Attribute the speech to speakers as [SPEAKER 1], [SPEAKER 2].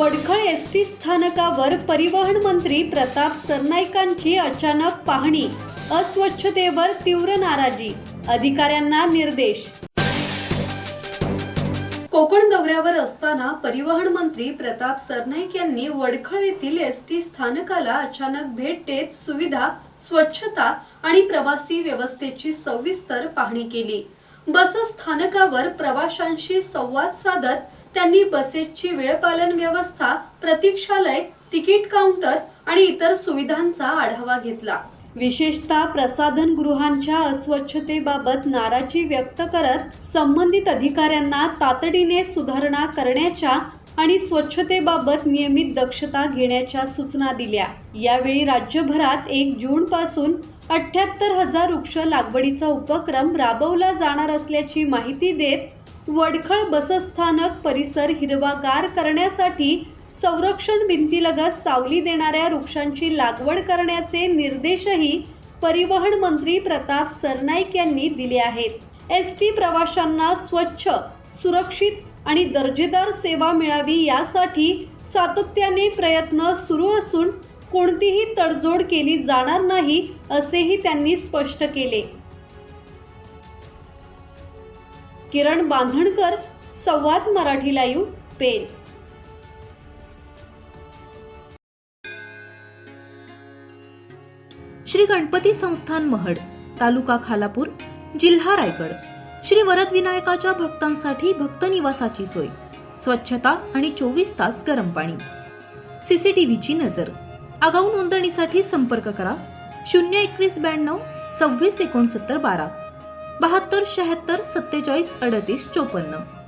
[SPEAKER 1] Wadkhal ST स्थानकावर परिवहन मंत्री प्रताप सरनाईकांची अचानक पाहणी, अस्वच्छतेवर तीव्र नाराजी, अधिकाऱ्यांना निर्देश। कोकण दौऱ्यावर असताना परिवहन मंत्री प्रताप सरनाईक यांनी वडखळ येथील एसटी स्थानकाला अचानक भेट देत सुविधा, स्वच्छता आणि प्रवासी व्यवस्थेची सविस्तर पाहणी केली। बस स्थानकावर प्रवाशांशी संवाद साधत त्यांनी बसेसची वेळपालन व्यवस्था, प्रतीक्षालय, तिकीट काउंटर आणि इतर सुविधांचा आढावा घेतला। विशेषतः प्रसाधन गृहांच्या अस्वच्छतेबाबत नाराजी व्यक्त करत संबंधित अधिकाऱ्यांना तातडीने सुधारणा करण्याच्या आणि स्वच्छतेबाबत नियमित दक्षता घेण्याच्या सूचना दिल्या। यावेळी राज्यभरात 1 जून पासून 78,000 वृक्ष लागवडीचा उपक्रम राबवला जाणार असल्याची माहिती देत वडखळ बसस्थानक परिसर हिरवागार करण्यासाठी संरक्षण भिंतीलगत सावली देणाऱ्या वृक्षांची लागवड करण्याचे निर्देशही परिवहन मंत्री प्रताप सरनाईक यांनी दिले आहेत। एसटी प्रवाशांना स्वच्छ, सुरक्षित आणि दर्जेदार सेवा मिळावी यासाठी सातत्याने प्रयत्न सुरू असून कोणतीही तडजोड केली जाणार नाही असेही त्यांनी स्पष्ट केले। किरण बांधणकर, संवाद मराठी लाईव्ह, पेन।
[SPEAKER 2] श्री गणपती संस्थान महड, तालुका खालापूर, जिल्हा रायगड। श्री वरद विनायकाच्या भक्तांसाठी भक्त निवासाची सोय, स्वच्छता आणि 24 तास गरम पाणी, सीसीटीव्हीची नजर। आगाऊ नोंदणीसाठी संपर्क करा 02192 26 69 12 72 76 47 38 54।